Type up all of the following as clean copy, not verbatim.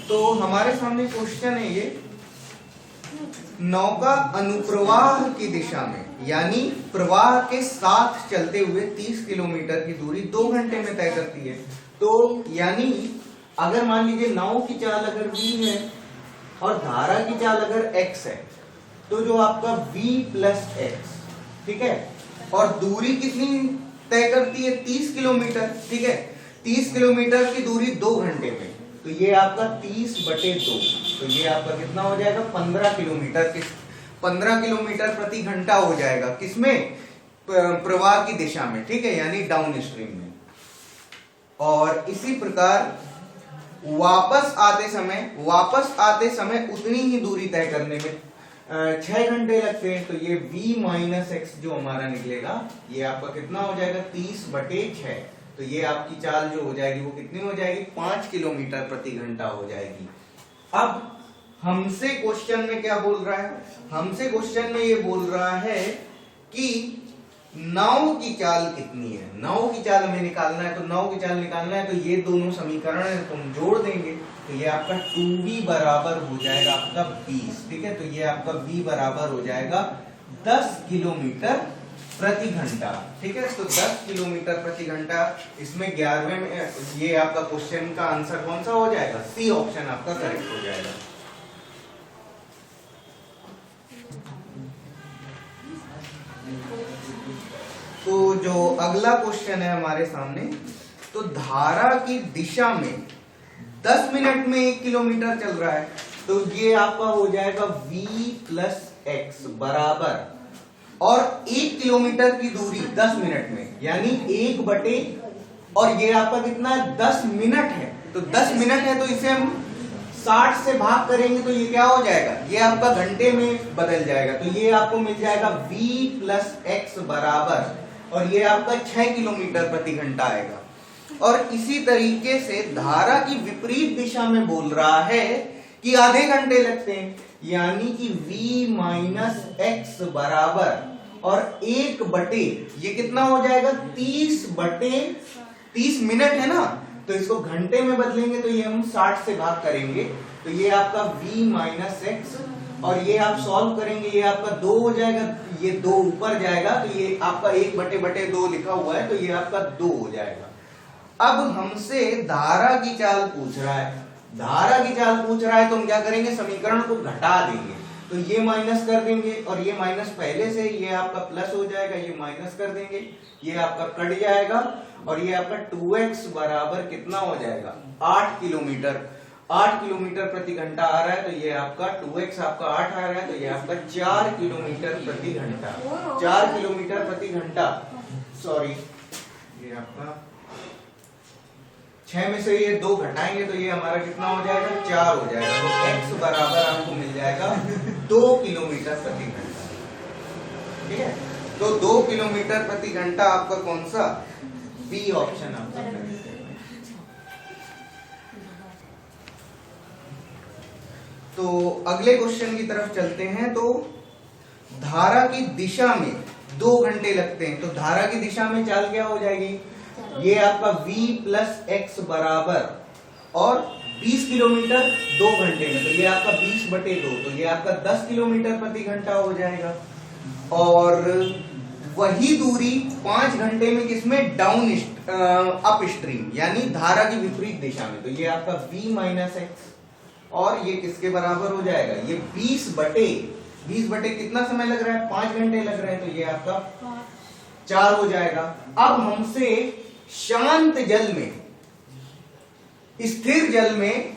तो हमारे सामने क्वेश्चन है ये, नौका अनुप्रवाह की दिशा में यानी प्रवाह के साथ चलते हुए 30 किलोमीटर की दूरी 2 घंटे में तय करती है। तो यानी अगर मान लीजिए नाव की चाल अगर v है और धारा की चाल अगर x है, तो जो आपका v प्लस x, ठीक है, और दूरी कितनी तय करती है 30 किलोमीटर, ठीक है, 30 किलोमीटर की दूरी 2 घंटे में, तो ये आपका 30/2, तो ये आपका कितना हो जाएगा 15 किलोमीटर, 15 किलोमीटर प्रति घंटा हो जाएगा, किसमें, प्रवाह की दिशा में, ठीक है, यानी डाउन स्ट्रीम में। और इसी प्रकार वापस आते समय उतनी ही दूरी तय करने में 6 घंटे लगते हैं, तो ये v माइनस एक्स जो हमारा निकलेगा ये आपका कितना हो जाएगा 30/6, तो ये आपकी चाल जो हो जाएगी वो कितनी हो जाएगी 5 किलोमीटर प्रति घंटा हो जाएगी। अब हमसे क्वेश्चन में क्या बोल रहा है, हमसे क्वेश्चन में ये बोल रहा है कि नाव की चाल कितनी है, नाव की चाल हमें निकालना है, तो नाव की चाल निकालना है तो ये दोनों समीकरण है तो हम जोड़ देंगे, तो ये आपका 2v बराबर हो जाएगा आपका 20, ठीक है, तो ये आपका v बराबर हो जाएगा 10 किलोमीटर प्रति घंटा, ठीक है, तो 10 किलोमीटर प्रति घंटा। इसमें 11वें में ये आपका क्वेश्चन का आंसर कौन सा हो जाएगा, सी ऑप्शन आपका करेक्ट हो जाएगा। तो जो अगला क्वेश्चन है हमारे सामने, तो धारा की दिशा में 10 मिनट में 1 किलोमीटर चल रहा है, तो ये आपका हो जाएगा v प्लस एक्स बराबर, और 1 किलोमीटर की दूरी 10 मिनट में यानी 1/, और ये आपका कितना है 10 मिनट है, तो 10 मिनट है तो इसे हम 60 से भाग करेंगे तो ये क्या हो जाएगा, ये आपका घंटे में बदल जाएगा, तो ये आपको मिल जाएगा v प्लस एक्स बराबर, और ये आपका 6 किलोमीटर प्रति घंटा आएगा। और इसी तरीके से धारा की विपरीत दिशा में बोल रहा है कि आधे घंटे लगते हैं, यानी कि v माइनस एक्स बराबर, और 1/, ये कितना हो जाएगा 30/30 मिनट है ना, तो इसको घंटे में बदलेंगे तो ये हम 60 से भाग करेंगे, तो ये आपका v माइनस एक्स, और ये आप सॉल्व करेंगे ये आपका 2 हो जाएगा, ये 2 ऊपर जाएगा तो ये आपका 1/2 लिखा हुआ है, तो ये आपका 2 हो जाएगा। अब हमसे धारा की चाल पूछ रहा है, धारा की चाल पूछ रहा है तो हम क्या करेंगे, समीकरण को घटा देंगे, तो ये माइनस कर देंगे, और ये माइनस पहले से ये आपका प्लस हो जाएगा, ये माइनस कर देंगे, ये आपका कट जाएगा, और ये आपका 2x बराबर कितना हो जाएगा 8 किलोमीटर, 8 किलोमीटर प्रति घंटा आ रहा है, तो ये आपका 2x आपका 8 आ रहा है, तो ये आपका 4 किलोमीटर प्रति घंटा, 4 किलोमीटर प्रति घंटा, सॉरी ये आपका 6 में से ये 2 घटाएंगे तो ये हमारा कितना हो जाएगा 4 हो जाएगा, तो x बराबर आपको मिल जाएगा 2 किलोमीटर प्रति घंटा, ठीक है, तो 2 किलोमीटर प्रति घंटा आपका कौन सा, बी ऑप्शन आपका करेक्ट है। तो अगले क्वेश्चन की तरफ चलते हैं, तो धारा की दिशा में 2 घंटे लगते हैं, तो धारा की दिशा में चाल क्या हो जाएगी, ये आपका v प्लस एक्स बराबर, और 20 किलोमीटर 2 घंटे में, तो ये आपका 20/2, तो ये आपका 10 किलोमीटर प्रति घंटा हो जाएगा, और वही दूरी 5 घंटे में किसमें, डाउन अप स्ट्रीम यानी धारा की विपरीत दिशा में, तो ये आपका v माइनस एक्स, और ये किसके बराबर हो जाएगा, ये 20/, कितना समय लग रहा है 5 घंटे लग रहे हैं, तो ये आपका 4 हो जाएगा। अब हमसे शांत जल में, स्थिर जल में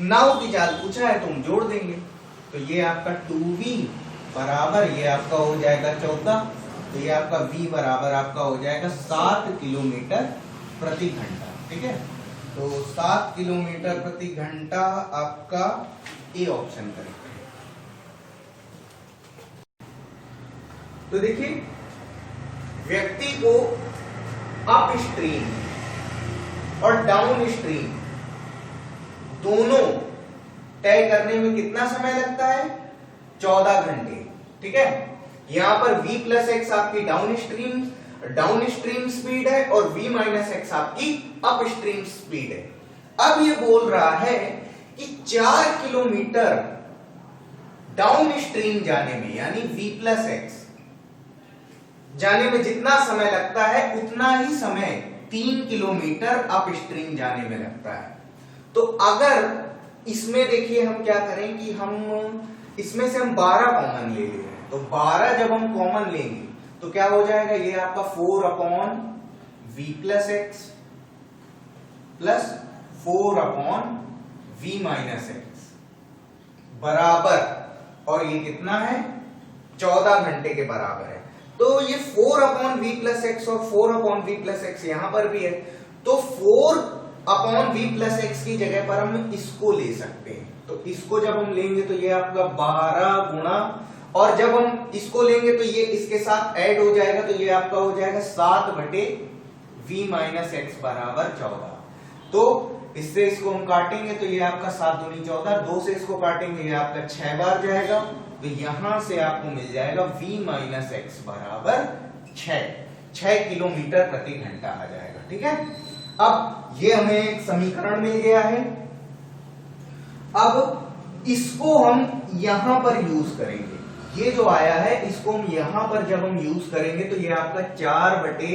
नाव की चाल पूछा है तो हम जोड़ देंगे, तो ये आपका 2v बराबर, ये आपका हो जाएगा 14, तो ये आपका v बराबर आपका हो जाएगा 7 किलोमीटर प्रति घंटा, ठीक है, तो 7 किलोमीटर प्रति घंटा आपका ए ऑप्शन करेक्ट है। तो देखिए व्यक्ति को अप स्ट्रीम और डाउन स्ट्रीम दोनों तय करने में कितना समय लगता है, 14 घंटे, ठीक है, यहां पर v प्लस एक्स आपकी डाउन स्ट्रीम स्पीड है और v माइनस एक्स आपकी अप स्ट्रीम स्पीड है। अब ये बोल रहा है कि 4 किलोमीटर डाउन स्ट्रीम जाने में यानी v प्लस एक्स जाने में जितना समय लगता है उतना ही समय 3 किलोमीटर अप स्ट्रीम जाने में लगता है। तो अगर इसमें देखिए हम क्या करें कि हम इसमें से हम 12 कॉमन ले रहे हैं, तो 12 जब हम कॉमन लेंगे तो क्या हो जाएगा, ये आपका 4 upon v plus x plus 4 upon v minus x बराबर, और ये कितना है 14 घंटे के बराबर है। तो ये 4 अपॉन वी प्लस एक्स और 4 अपॉन वी प्लस एक्स यहां पर भी है, तो 4 अपॉन वी प्लस एक्स की जगह पर हम इसको ले सकते हैं। तो इसको जब हम लेंगे तो ये आपका 12 गुणा, और जब हम इसको लेंगे तो ये इसके साथ ऐड हो जाएगा, तो ये आपका हो जाएगा 7 बटे वी माइनस एक्स बराबर 14। तो इससे इसको हम काटेंगे तो ये आपका 7 दूनी 14, 2 से इसको काटेंगे ये आपका 6 बार जाएगा, तो यहां से आपको मिल जाएगा v माइनस एक्स बराबर 6 किलोमीटर प्रति घंटा आ जाएगा। ठीक है, अब ये हमें एक समीकरण मिल गया है। अब इसको हम यहां पर यूज करेंगे, ये जो आया है इसको हम यहां पर जब हम यूज करेंगे तो ये आपका 4 बटे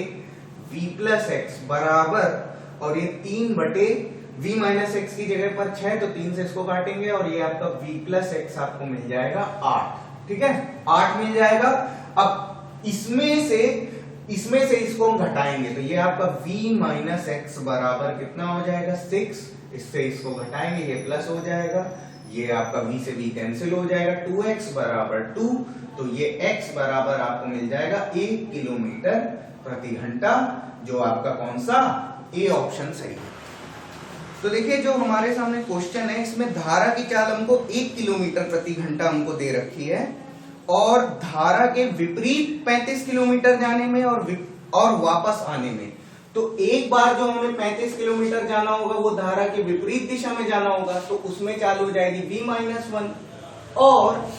v प्लस एक्स बराबर, और ये 3 बटे v माइनस एक्स की जगह पर 6, तो 3 से इसको काटेंगे और ये आपका v प्लस एक्स आपको मिल जाएगा 8। ठीक है, 8 मिल जाएगा। अब इसमें से इसको हम घटाएंगे तो ये आपका v माइनस एक्स बराबर कितना हो जाएगा 6, इससे इसको घटाएंगे ये प्लस हो जाएगा, ये आपका v से v कैंसिल हो जाएगा, 2x बराबर 2, तो ये x बराबर आपको मिल जाएगा 1 किलोमीटर प्रति घंटा, जो आपका कौन सा ए ऑप्शन सही है। तो देखिए जो हमारे सामने क्वेश्चन है इसमें धारा की चाल हमको 1 किलोमीटर प्रति घंटा हमको दे रखी है, और धारा के विपरीत 35 किलोमीटर जाने में और वापस आने में। तो एक बार जो हमें 35 किलोमीटर जाना होगा वो धारा के विपरीत दिशा में जाना होगा, तो उसमें चाल हो जाएगी v माइनस 1, और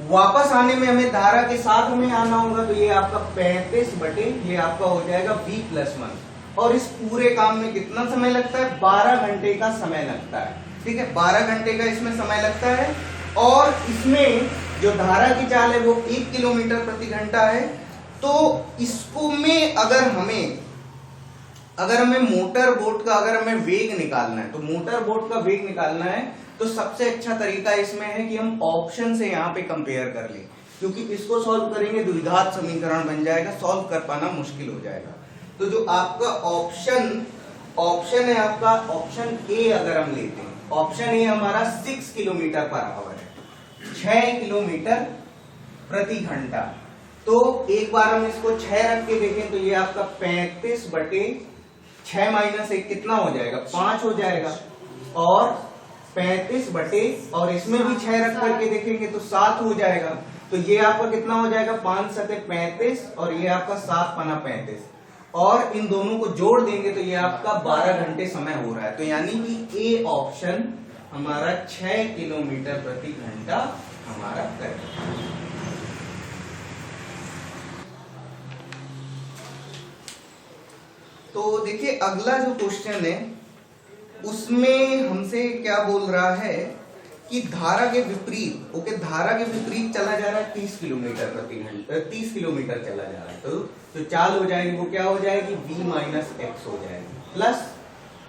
वापस आने में हमें धारा के साथ में आना होगा, तो ये आपका 35 बटे ये आपका हो जाएगा v प्लस 1, और इस पूरे काम में कितना समय लगता है 12 घंटे का समय लगता है। ठीक है, 12 घंटे का इसमें समय लगता है, और इसमें जो धारा की चाल है वो 1 किलोमीटर प्रति घंटा है। तो इसको में अगर हमें मोटर बोट का अगर हमें वेग निकालना है, तो मोटर बोट का वेग निकालना है तो सबसे अच्छा तरीका इसमें है कि हम ऑप्शन से यहाँ पे कंपेयर कर लें, क्योंकि इसको सॉल्व करेंगे द्विघात समीकरण बन जाएगा, सॉल्व कर पाना मुश्किल हो जाएगा। तो जो आपका ऑप्शन है आपका ऑप्शन ए अगर हम लेते हैं, ऑप्शन ए हमारा 6 किलोमीटर पर आवर है, 6 किलोमीटर प्रति घंटा। तो एक बार हम इसको 6 रख के देखें तो ये आपका 35 बटे 6 माइनस 1 कितना हो जाएगा 5 हो जाएगा, और 35 बटे और इसमें भी 6 रख करके देखेंगे तो 7 हो जाएगा। तो ये आपका कितना हो जाएगा 5 सते 35, और ये आपका 7 पना 35, और इन दोनों को जोड़ देंगे तो ये आपका 12 घंटे समय हो रहा है। तो यानी कि ए ऑप्शन हमारा 6 किलोमीटर प्रति घंटा हमारा करेक्ट। तो देखिए अगला जो क्वेश्चन है उसमें हमसे क्या बोल रहा है कि धारा के विपरीत, धारा के विपरीत चला जा रहा है 30 किलोमीटर प्रति घंटा, 30 किलोमीटर चला जा रहा है, तो चाल हो जाएगी वो क्या हो जाएगी v माइनस एक्स हो जाएगी प्लस,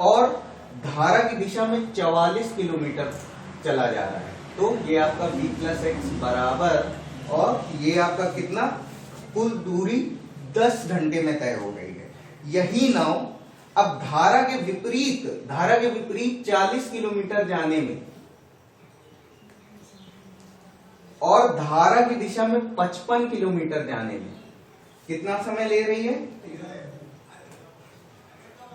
और धारा की दिशा में 44 किलोमीटर चला जा रहा है, तो ये आपका v प्लस एक्स बराबर, और ये आपका कितना कुल दूरी 10 घंटे में तय हो गई है। यही नाव अब धारा के विपरीत 40 किलोमीटर जाने में और धारा की दिशा में 55 किलोमीटर जाने में कितना समय ले रही है,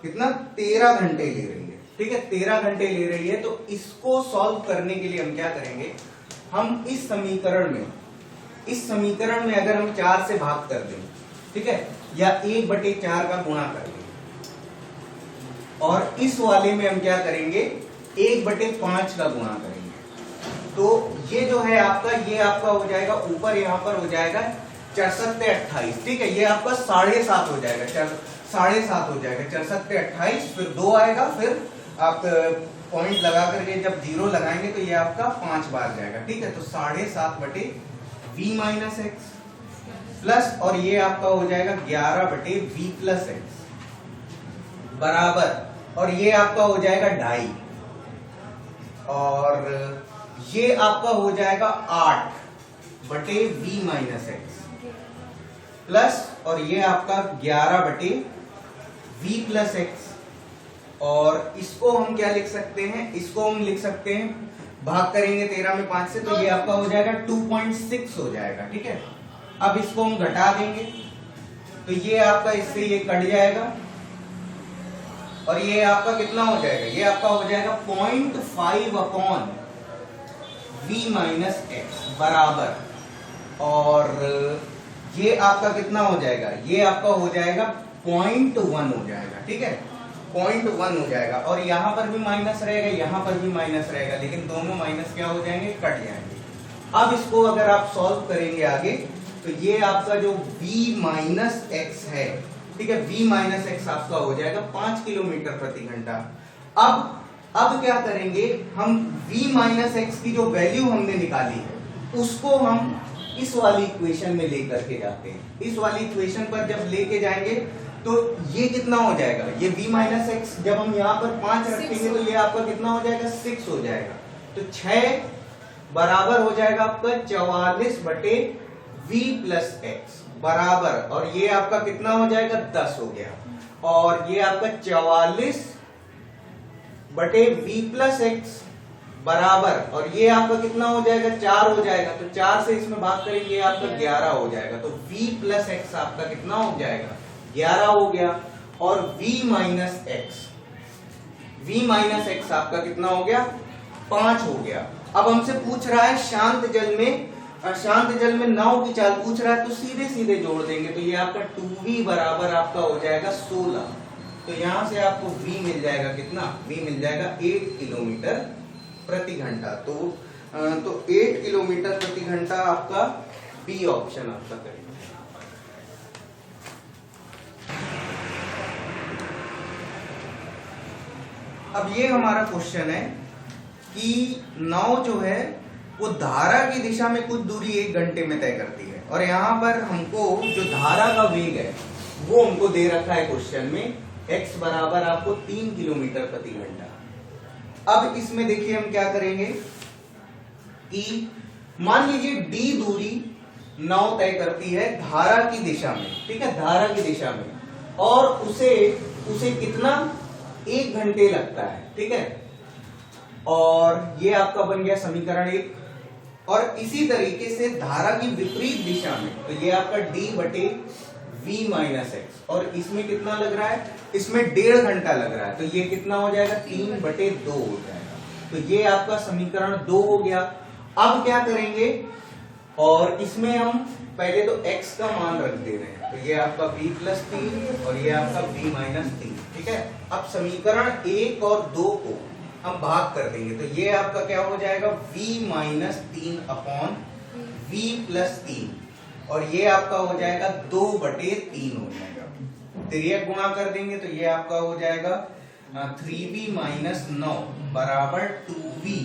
कितना 13 घंटे ले रही है। ठीक है, 13 घंटे ले रही है। तो इसको सॉल्व करने के लिए हम क्या करेंगे, हम इस समीकरण में अगर हम 4 से भाग कर दें, ठीक है, या 1/4 का गुणा कर दें, और इस वाले में हम क्या करेंगे 1/5 का गुणा करेंगे, तो ये जो है आपका, ये आपका हो जाएगा ऊपर, यहां पर हो जाएगा 4 सत्ते 28। ठीक है, ये आपका 7.5 हो जाएगा, 7.5 हो जाएगा, 4 सत्ते 28, फिर 2 आएगा, फिर आप पॉइंट लगा करके जब 0 लगाएंगे तो ये आपका 5 बार जाएगा, ठीक है। तो 7.5 बटे v माइनस एक्स प्लस, और ये आपका हो जाएगा 11 बटे v प्लस एक्स बराबर, और ये आपका हो जाएगा 2.5, और ये आपका हो जाएगा 8 बटे v माइनस एक्स प्लस, और ये आपका 11 बटे v प्लस एक्स, और इसको हम क्या लिख सकते हैं, इसको हम लिख सकते हैं, भाग करेंगे 13 में 5 से, तो ये आपका हो जाएगा 2.6 हो जाएगा, ठीक है। अब इसको हम घटा देंगे तो ये आपका इससे ये कट जाएगा, और ये आपका कितना हो जाएगा, ये आपका हो जाएगा 0.5 अपॉन v माइनस एक्स बराबर, और ये आपका कितना हो जाएगा, ये आपका हो जाएगा 0.1 हो जाएगा, ठीक है, 0.1 हो जाएगा। और यहां पर भी माइनस रहेगा, यहां पर भी माइनस रहेगा, लेकिन दोनों माइनस क्या हो जाएंगे, कट जाएंगे। अब इसको अगर आप सॉल्व करेंगे आगे, तो ये आपका जो v माइनस एक्स है, ठीक है, v माइनस एक्स आपका हो जाएगा 5 किलोमीटर प्रति घंटा। अब क्या करेंगे हम, v माइनस एक्स की जो वैल्यू हमने निकाली है उसको हम इस वाली इक्वेशन में लेकर के जाते हैं। इस वाली इक्वेशन पर जब लेके जाएंगे तो ये कितना हो जाएगा, ये v माइनस एक्स जब हम यहाँ पर 5 रखेंगे तो ये आपका कितना हो जाएगा, 6 हो जाएगा। तो 6 बराबर हो जाएगा आपका 44 बटे v प्लस एक्स बराबर, और ये आपका कितना हो जाएगा, 10 हो गया, और ये आपका 44 बटे v प्लस एक्स बराबर, और ये आपका कितना हो जाएगा, 4 हो जाएगा। तो 4 से इसमें भाग करेंगे आपका 11 हो जाएगा। तो v प्लस एक्स आपका कितना हो जाएगा, 11 हो गया, और v माइनस एक्स आपका कितना हो गया, 5 हो गया। अब हमसे पूछ रहा है शांत जल में नाव की चाल पूछ रहा है, तो सीधे सीधे जोड़ देंगे, तो ये आपका 2v बराबर आपका हो जाएगा 16। तो यहां से आपको v मिल जाएगा कितना, v मिल जाएगा 8 किलोमीटर प्रति घंटा। तो 8 किलोमीटर प्रति घंटा आपका बी ऑप्शन आपका करेगा। अब ये हमारा क्वेश्चन है कि नाव जो है वो धारा की दिशा में कुछ दूरी 1 घंटे में तय करती है, और यहाँ पर हमको जो धारा का वेग है वो हमको दे रखा है क्वेश्चन में, x बराबर आपको 3 किलोमीटर प्रति घंटा। अब इसमें देखिए हम क्या करेंगे कि मान लीजिए d दूरी नाव तय करती है धारा की दिशा में, ठीक है, धारा की दिशा में, और उसे कितना 1 घंटे लगता है, ठीक है, और ये आपका बन गया समीकरण 1। और इसी तरीके से धारा की विपरीत दिशा में, तो ये आपका d बटे v माइनस एक्स, और इसमें कितना लग रहा है, इसमें 1.5 घंटा लग रहा है, तो ये कितना हो जाएगा, 3 बटे 2 हो जाएगा। तो ये आपका समीकरण 2 हो गया। अब क्या करेंगे, और इसमें हम पहले तो x का मान रख दे रहे हैं, तो ये आपका v प्लस 3 और ये आपका v माइनस 3, ठीक है। अब समीकरण 1 और 2 को हम भाग कर देंगे, तो ये आपका क्या हो जाएगा, v minus 3 upon v plus 3, और ये आपका हो जाएगा 2 बटे 3 हो जाएगा। तिर्यक गुणा कर देंगे तो ये आपका हो जाएगा 3v माइनस 9 बराबर 2v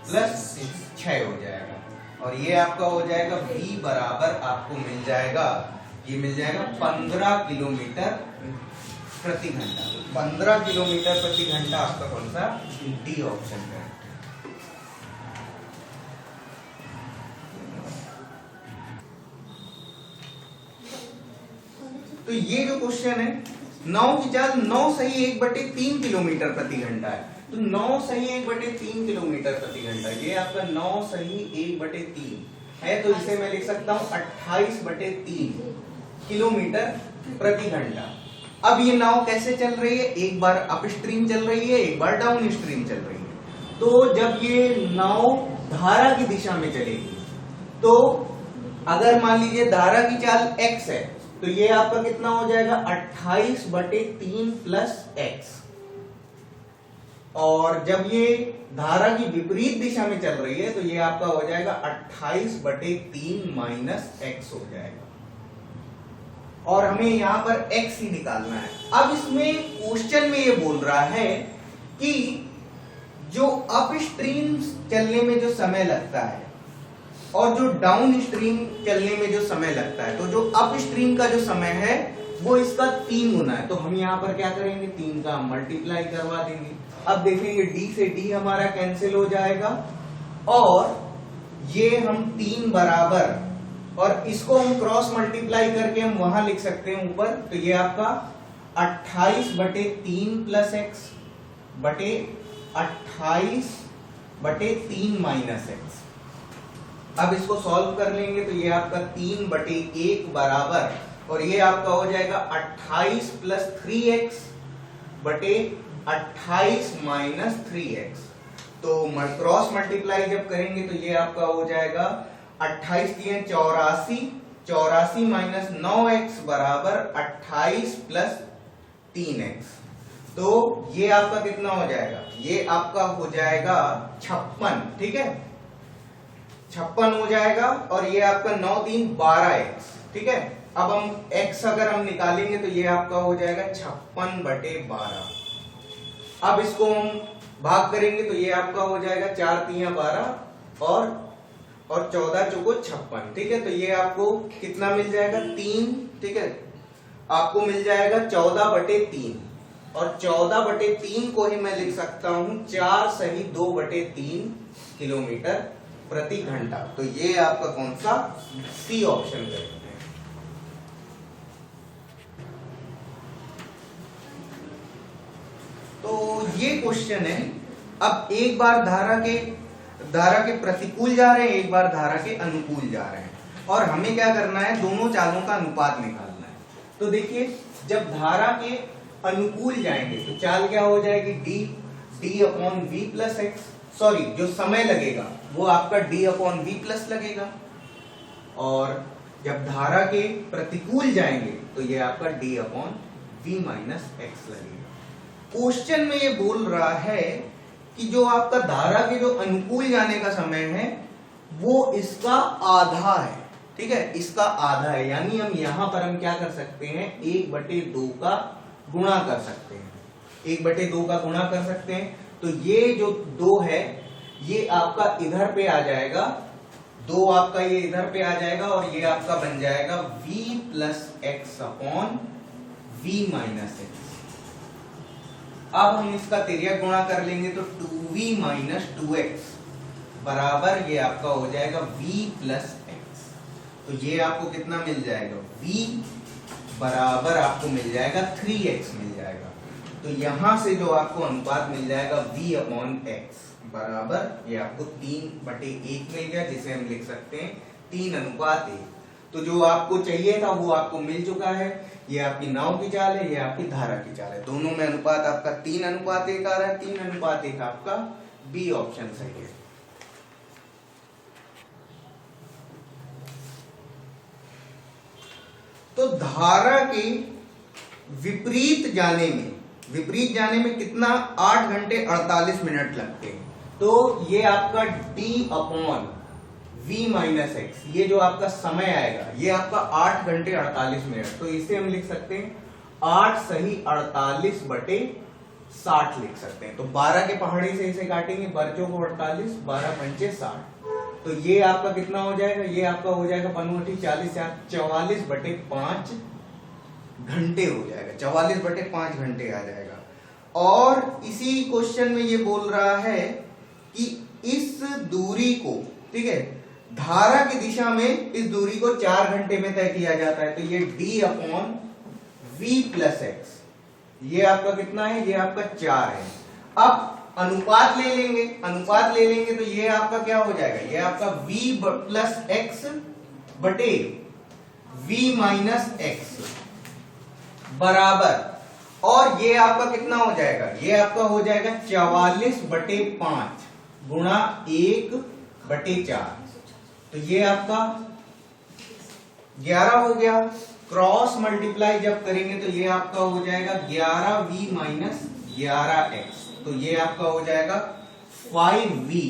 प्लस 6 हो जाएगा, और ये आपका हो जाएगा v बराबर आपको मिल जाएगा, ये मिल जाएगा 15 किलोमीटर प्रति घंटा। 15 किलोमीटर प्रति घंटा आपका कौन सा, डी ऑप्शन है। तो ये जो क्वेश्चन है, नाव की चाल 9 सही 1/3 किलोमीटर प्रति घंटा है, तो 9 सही 1/3 किलोमीटर प्रति घंटा, ये आपका 9 सही 1/3 है, तो इसे मैं लिख सकता हूं 28/3 किलोमीटर प्रति घंटा। अब ये नाव कैसे चल रही है, एक बार अप स्ट्रीम चल रही है, एक बार डाउन स्ट्रीम चल रही है। तो जब ये नाव धारा की दिशा में चलेगी, तो अगर मान लीजिए धारा की चाल x है, तो ये आपका कितना हो जाएगा 28/3 प्लस x, और जब ये धारा की विपरीत दिशा में चल रही है तो ये आपका हो जाएगा 28/3 माइनस x हो जाएगा, और हमें यहां पर x ही निकालना है। अब इसमें क्वेश्चन में ये बोल रहा है कि जो अप स्ट्रीम चलने में जो समय लगता है और जो डाउन स्ट्रीम चलने में जो समय लगता है, तो जो अप स्ट्रीम का जो समय है वो इसका 3 गुना है। तो हम यहाँ पर क्या करेंगे, 3 का मल्टीप्लाई करवा देंगे। अब देखेंगे d से d हमारा कैंसिल हो जाएगा और ये हम 3 बराबर, और इसको हम क्रॉस मल्टीप्लाई करके हम वहां लिख सकते हैं ऊपर। तो ये आपका 28/3 प्लस एक्स बटे 28/3 माइनस एक्स। अब इसको सॉल्व कर लेंगे तो ये आपका 3/1 बराबर, और ये आपका हो जाएगा 28 प्लस 3x बटे 28 माइनस 3x। तो क्रॉस मल्टीप्लाई जब करेंगे तो ये आपका हो जाएगा 28 3 84, 84 माइनस 9x बराबर 28 प्लस 3x। तो ये आपका कितना हो जाएगा, ये आपका हो जाएगा 56, ठीक है, 56 हो जाएगा। और ये आपका 9 3 12x, ठीक है। अब हम x अगर हम निकालेंगे तो ये आपका हो जाएगा 56/12। अब इसको हम भाग करेंगे तो ये आपका हो जाएगा 4 3 12 और 14 चौको 56, ठीक है। तो ये आपको कितना मिल जाएगा, 3, ठीक है। आपको मिल जाएगा 14/3, और 14/3 को ही मैं लिख सकता हूं 4 सही 2/3 किलोमीटर प्रति घंटा। तो ये आपका कौन सा, सी ऑप्शन करेंगे। तो ये क्वेश्चन है। अब एक बार धारा के प्रतिकूल जा रहे हैं, एक बार धारा के अनुकूल जा रहे हैं, और हमें क्या करना है, दोनों चालों का अनुपात निकालना है। तो देखिए, जब धारा के अनुकूल जाएंगे तो चाल क्या हो जाएगी, d/v प्लस एक्स, सॉरी जो समय लगेगा वो आपका d/v प्लस लगेगा, और जब धारा के प्रतिकूल जाएंगे तो ये आपका d/v माइनस एक्स लगेगा। क्वेश्चन में ये बोल रहा है कि जो आपका धारा के जो अनुकूल जाने का समय है वो इसका आधा है, ठीक है, इसका आधा है। यानी हम यहां पर हम क्या कर सकते हैं, 1/2 का गुणा कर सकते हैं, 1/2 का गुणा कर सकते हैं। तो ये जो 2 है ये आपका इधर पे आ जाएगा, 2 आपका ये इधर पे आ जाएगा, और ये आपका बन जाएगा v plus x upon v minus x. अब हम इसका तिर्यक गुणा कर लेंगे तो 2v माइनस 2x बराबर ये आपका हो जाएगा v प्लस एक्स। तो ये आपको कितना मिल जाएगा, v बराबर आपको मिल जाएगा 3x मिल जाएगा। तो यहां से जो आपको अनुपात मिल जाएगा v/x बराबर ये आपको 3/1 मिल गया, जिसे हम लिख सकते हैं 3:1। तो जो आपको चाहिए था वो आपको मिल चुका है। ये आपकी नाव की चाल है, ये आपकी धारा की चाल है, दोनों में अनुपात आपका 3:1 आ रहा है। 3:1 आपका बी ऑप्शन सही है। तो धारा के विपरीत जाने में कितना, 8 घंटे 48 मिनट लगते हैं। तो ये आपका d/v माइनस एक्स, ये जो आपका समय आएगा ये आपका 8 घंटे 48 मिनट। तो इसे हम लिख सकते हैं 8 सही 48/60 लिख सकते हैं। तो 12 के पहाड़ी से इसे काटेंगे, बरचों को 48, 12 पंचे 60। तो ये आपका कितना हो जाएगा, ये आपका हो जाएगा 44/5 घंटे हो जाएगा, 44/5 घंटे आ जाएगा। और इसी क्वेश्चन में ये बोल रहा है कि इस दूरी को, ठीक है, धारा की दिशा में इस दूरी को 4 घंटे में तय किया जाता है। तो ये d/v प्लस एक्स, ये आपका कितना है, ये आपका 4 है। अब अनुपात ले लेंगे तो ये आपका क्या हो जाएगा, ये आपका v प्लस एक्स बटे v माइनस एक्स बराबर, और ये आपका कितना हो जाएगा, ये आपका हो जाएगा 44/5 गुणा 1/4। तो ये आपका 11 हो गया। क्रॉस मल्टीप्लाई जब करेंगे तो ये आपका हो जाएगा 11v माइनस 11x। तो ये आपका हो जाएगा 5v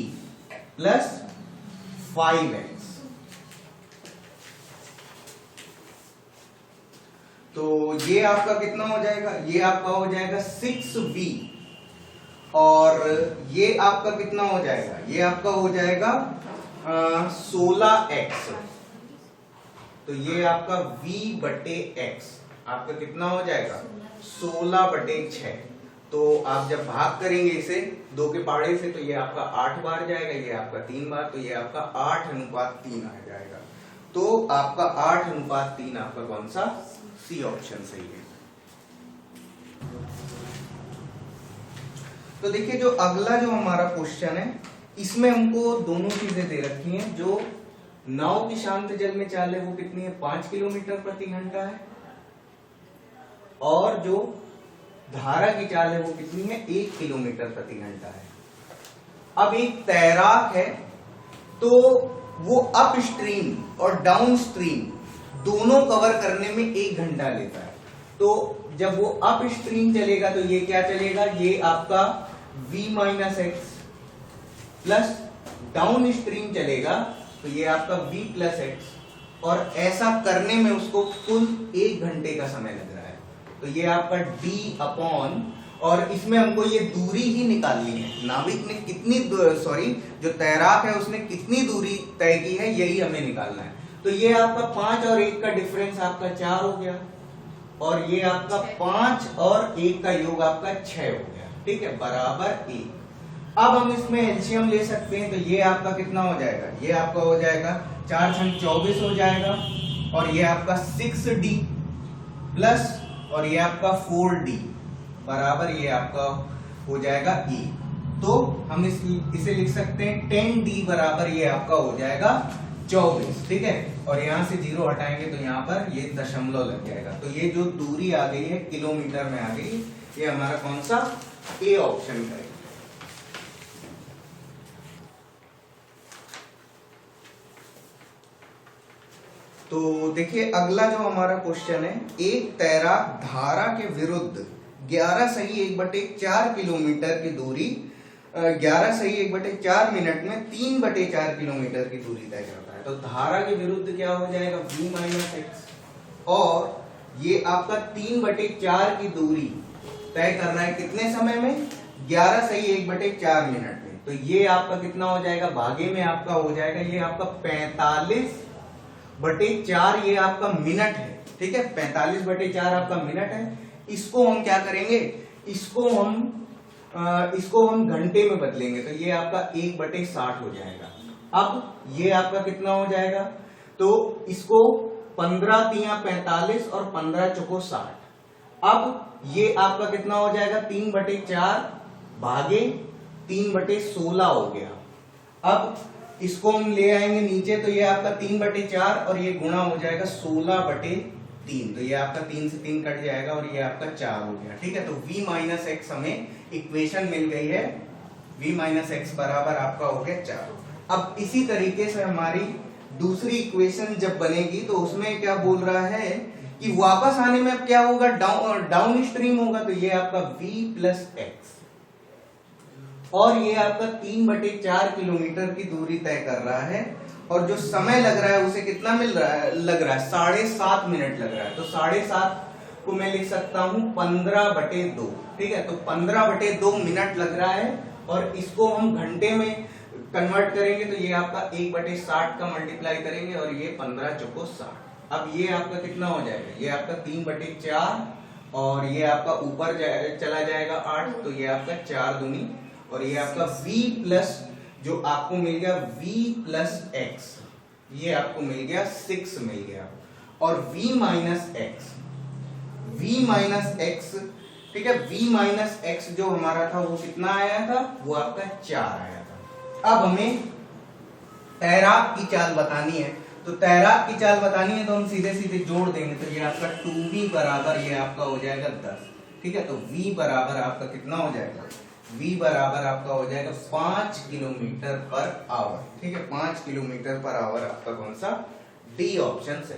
प्लस 5x। तो ये आपका कितना हो जाएगा, ये आपका हो जाएगा 6v। और ये आपका कितना हो जाएगा, ये आपका हो जाएगा 16x। तो ये आपका v/x आपका कितना हो जाएगा 16/6। तो आप जब भाग करेंगे इसे 2 के पहाड़े से तो ये आपका 8 बार जाएगा, ये आपका 3 बार, तो ये आपका 8:3 आ जाएगा। तो आपका 8:3 आपका कौन सा, सी ऑप्शन सही है। तो देखिए जो अगला जो हमारा क्वेश्चन है इसमें हमको दोनों चीजें दे रखी हैं। जो नाव की शांत जल में चाल है वो कितनी है, 5 किलोमीटर प्रति घंटा है, और जो धारा की चाल है वो कितनी है, 1 किलोमीटर प्रति घंटा है। अब एक तैराक है तो वो अप स्ट्रीम और डाउन स्ट्रीम दोनों कवर करने में 1 घंटा लेता है। तो जब वो अप स्ट्रीम चलेगा तो ये क्या चलेगा, ये आपका v-x प्लस डाउन स्ट्रीम चलेगा तो ये आपका v+x, और ऐसा करने में उसको कुल 1 घंटे का समय लग रहा है। तो ये आपका d/, और इसमें हमको ये दूरी ही निकालनी है, नाविक ने कितनी जो तैराक है उसने कितनी दूरी तय की है यही हमें निकालना है। तो ये आपका 5 और 1 का डिफरेंस आपका 4 हो गया, और ये आपका 5 और 1 का योग आपका 6 हो गया, ठीक है, बराबर 1। अब हम इसमें एलसीएम ले सकते हैं, तो ये आपका कितना हो जाएगा, ये आपका हो जाएगा 4 × 24 हो जाएगा, और ये आपका 6d प्लस और ये आपका 4d बराबर ये आपका हो जाएगा e। तो हम इसे लिख सकते हैं 10d बराबर ये आपका हो जाएगा 24, ठीक है, और यहां से 0 हटाएंगे तो यहाँ पर ये दशमलव लग जाएगा। तो ये जो दूरी आ गई है किलोमीटर में आ गई, ये हमारा कौन सा, ए ऑप्शन का है। तो देखिए अगला जो हमारा क्वेश्चन है, एक तैराक धारा के विरुद्ध 11 सही 1/4 किलोमीटर की दूरी 11 सही 1/4 मिनट में 3/4 किलोमीटर की दूरी तय करता है। तो धारा के विरुद्ध क्या हो जाएगा, v-x, और ये आपका 3/4 की दूरी तय करना है कितने समय में, 11 सही 1/4 मिनट में। तो ये आपका कितना हो जाएगा, भागे में आपका हो जाएगा ये आपका 45/4 ये आपका मिनट है, ठीक है, 45/4 आपका मिनट है। इसको हम क्या करेंगे, इसको हम घंटे में बदलेंगे तो ये आपका 1/60 हो जाएगा। अब ये आपका कितना हो जाएगा, तो इसको 15 × 45 और 15 × 60। अब ये आपका कितना हो जाएगा, 3/4 भागे 3/16 हो गया। अब इसको हम ले आएंगे नीचे तो ये आपका 3/4 और ये गुणा हो जाएगा 16/3, तो ये आपका 3 से 3 कट जाएगा और ये आपका 4 हो गया, ठीक है। तो v-x हमें इक्वेशन मिल गई है, v-x बराबर आपका हो गया 4। अब इसी तरीके से हमारी दूसरी इक्वेशन जब बनेगी तो उसमें क्या बोल रहा है कि वापस आने में अब क्या होगा, डाउन स्ट्रीम होगा, तो ये आपका v+x, और ये आपका 3/4 किलोमीटर की दूरी तय कर रहा है, और जो समय लग रहा है उसे कितना लग रहा है 7.5 मिनट लग रहा है। तो 7.5 को मैं लिख सकता हूं 15/2, ठीक है, तो 15/2 मिनट लग रहा है, और इसको हम घंटे में कन्वर्ट करेंगे तो ये आपका 1/60 का मल्टीप्लाई करेंगे और ये 15 × 60। अब ये आपका कितना हो जाएगा, ये आपका 3/4 और ये आपका ऊपर चला जाएगा 8, तो ये आपका 4 दूनी, और ये आपका v प्लस जो आपको मिल गया v+x, ये आपको मिल गया 6 मिल गया, और v-x, ठीक है, v-x जो हमारा था वो कितना आया था, वो आपका 4 आया था। अब हमें तैराक की चाल बतानी है, तो तैराक की चाल बतानी है तो हम सीधे सीधे जोड़ देंगे, तो ये आपका 2v बराबर ये आपका हो जाएगा 10, ठीक है। तो v बराबर आपका कितना हो जाएगा, v बराबर आपका हो जाएगा 5 किलोमीटर पर आवर, ठीक है, 5 किलोमीटर पर आवर आपका कौन सा, डी ऑप्शन सही।